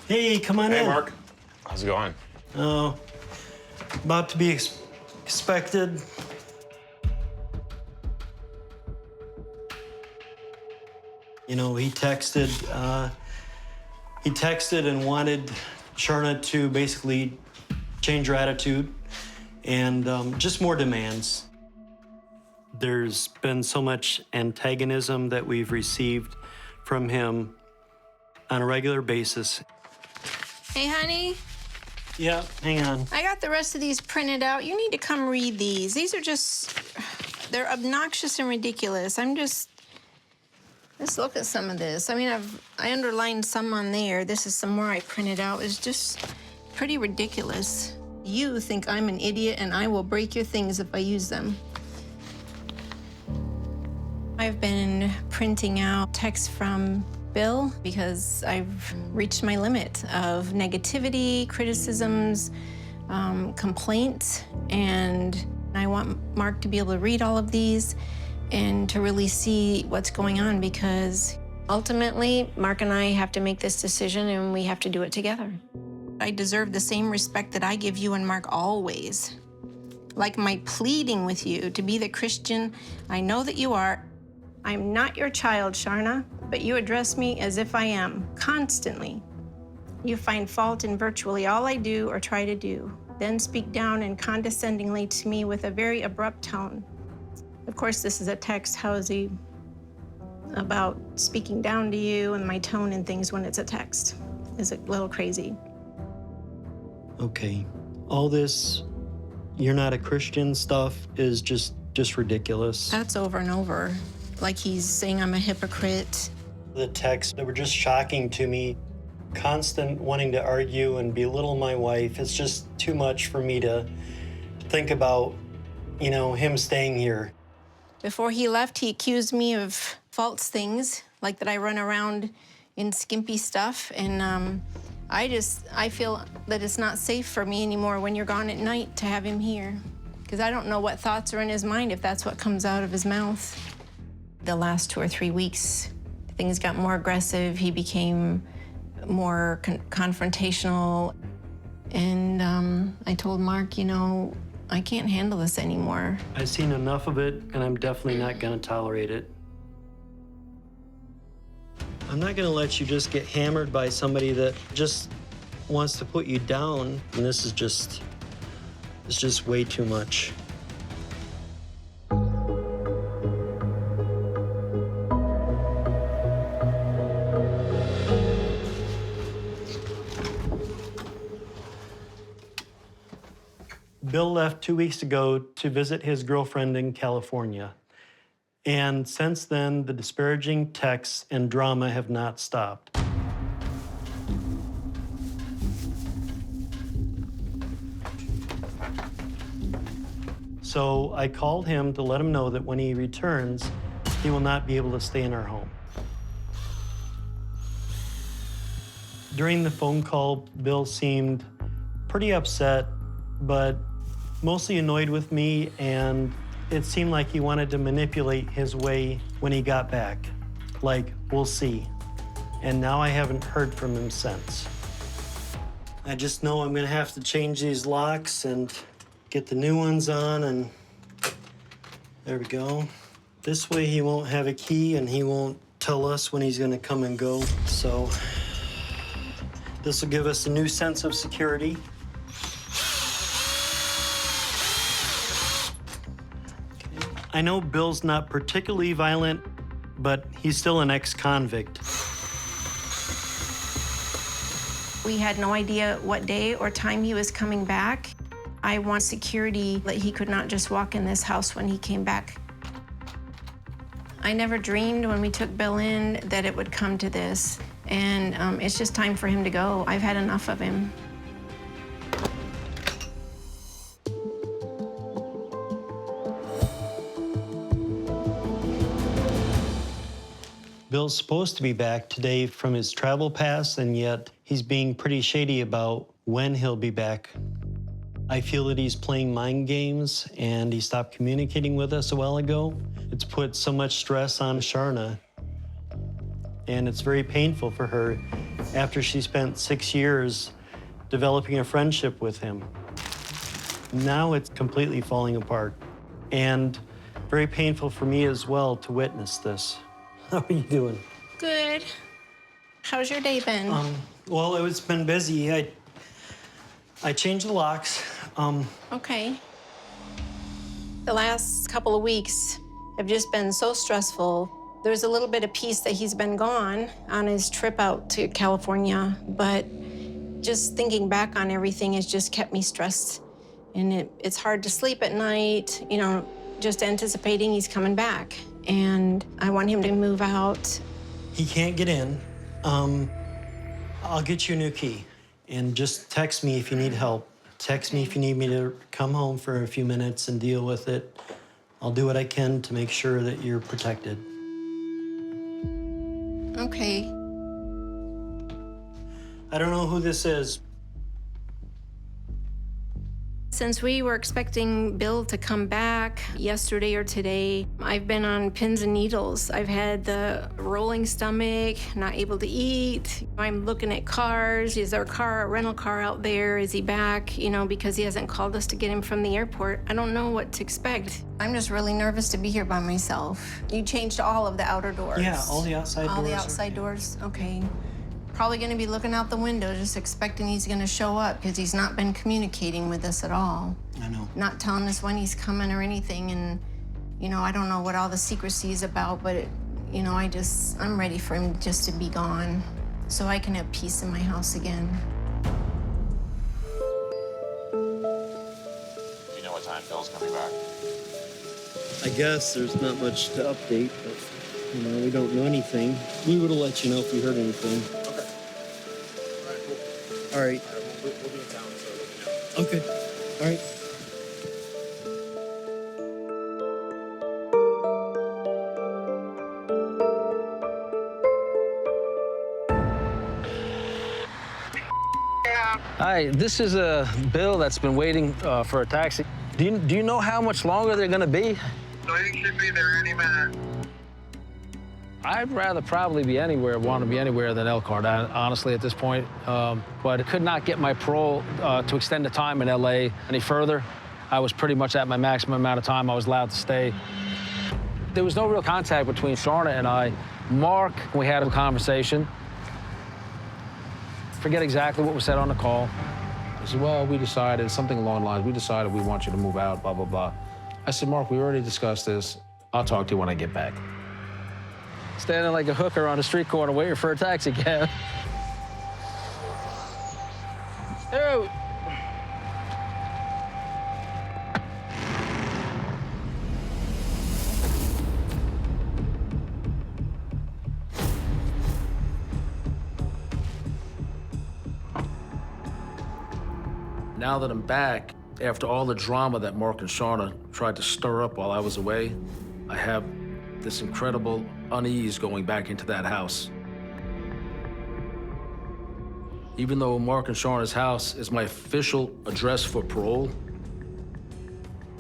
Hey, come on in. Hey, Mark. How's it going? Oh, about to be expected. You know, he texted and wanted Sharna to basically change her attitude and just more demands. There's been so much antagonism that we've received from him on a regular basis. Hey, honey. Yeah, hang on. I got the rest of these printed out. You need to come read these. These are just, they're obnoxious and ridiculous. Let's look at some of this. I mean, I underlined some on there. This is some more I printed out. It's just pretty ridiculous. You think I'm an idiot and I will break your things if I use them. I've been printing out texts from Bill because I've reached my limit of negativity, criticisms, complaints, and I want Mark to be able to read all of these and to really see what's going on, because ultimately, Mark and I have to make this decision and we have to do it together. I deserve the same respect that I give you and Mark always. Like my pleading with you to be the Christian I know that you are. I'm not your child, Sharna, but you address me as if I am, constantly. You find fault in virtually all I do or try to do, then speak down and condescendingly to me with a very abrupt tone. Of course, this is a text. How is he about speaking down to you and my tone and things when it's a text? Is a little crazy. Okay, all this "you're not a Christian" stuff is just ridiculous. That's over and over. Like he's saying I'm a hypocrite. The texts that were just shocking to me. Constant wanting to argue and belittle my wife. It's just too much for me to think about, you know, him staying here. Before he left, he accused me of false things, like that I run around in skimpy stuff. And I feel that it's not safe for me anymore when you're gone at night to have him here. Because I don't know what thoughts are in his mind if that's what comes out of his mouth. The last 2 or 3 weeks, things got more aggressive. He became more confrontational. And I told Mark, you know, I can't handle this anymore. I've seen enough of it, and I'm definitely not gonna tolerate it. I'm not gonna let you just get hammered by somebody that just wants to put you down, and this is just, it's just way too much. Bill left 2 weeks ago to visit his girlfriend in California. And since then, the disparaging texts and drama have not stopped. So I called him to let him know that when he returns, he will not be able to stay in our home. During the phone call, Bill seemed pretty upset, but mostly annoyed with me, and it seemed like he wanted to manipulate his way when he got back. Like, we'll see. And now I haven't heard from him since. I just know I'm gonna have to change these locks and get the new ones on, and there we go. This way he won't have a key and he won't tell us when he's gonna come and go. So this will give us a new sense of security. I know Bill's not particularly violent, but he's still an ex-convict. We had no idea what day or time he was coming back. I want security that he could not just walk in this house when he came back. I never dreamed when we took Bill in that it would come to this. And it's just time for him to go. I've had enough of him. Bill's supposed to be back today from his travel pass, and yet he's being pretty shady about when he'll be back. I feel that he's playing mind games, and he stopped communicating with us a while ago. It's put so much stress on Sharna. and it's very painful for her after she spent 6 years developing a friendship with him. Now it's completely falling apart, and very painful for me as well to witness this. How are you doing? Good. How's your day been? Well, it's been busy. I changed the locks. Okay. The last couple of weeks have just been so stressful. There's a little bit of peace that he's been gone on his trip out to California, but just thinking back on everything has just kept me stressed. And it's hard to sleep at night, you know, just anticipating he's coming back. And I want him to move out. He can't get in. I'll get you a new key. And just text me if you need help. Text me if you need me to come home for a few minutes and deal with it. I'll do what I can to make sure that you're protected. Okay. I don't know who this is. Since we were expecting Bill to come back yesterday or today, I've been on pins and needles. I've had the rolling stomach, not able to eat. I'm looking at cars. Is there a rental car out there? Is he back? You know, because he hasn't called us to get him from the airport. I don't know what to expect. I'm just really nervous to be here by myself. You changed all of the outer doors? Yeah, all the outside doors. All the outside doors? Okay. Probably gonna be looking out the window, just expecting he's gonna show up, because he's not been communicating with us at all. I know. Not telling us when he's coming or anything, and, you know, I don't know what all the secrecy is about, but, you know, I'm ready for him just to be gone, so I can have peace in my house again. Do you know what time Bill's coming back? I guess there's not much to update, but, you know, we don't know anything. We would have let you know if we heard anything. Okay. All right, cool. All right. We'll be in town, so let me know. Okay. All right. Hi, this is Bill that's been waiting for a taxi. Do you know how much longer they're gonna be? So you should be there any minute. I'd rather probably want to be anywhere than Elkhart, honestly, at this point. But I could not get my parole to extend the time in LA any further. I was pretty much at my maximum amount of time I was allowed to stay. There was no real contact between Sharna and I. Mark, we had a conversation. Forget exactly what was said on the call. He said, well, we decided, something along the lines, we decided we want you to move out, blah, blah, blah. I said, Mark, we already discussed this. I'll talk to you when I get back. Standing like a hooker on a street corner waiting for a taxi cab. Oh. Now that I'm back, after all the drama that Mark and Sharna tried to stir up while I was away, I have this incredible unease going back into that house. Even though Mark and Sharna's house is my official address for parole,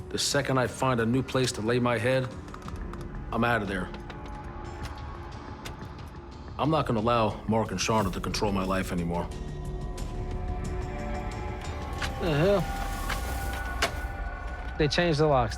the second I find a new place to lay my head, I'm out of there. I'm not gonna allow Mark and Sharna to control my life anymore. What the hell? They changed the locks.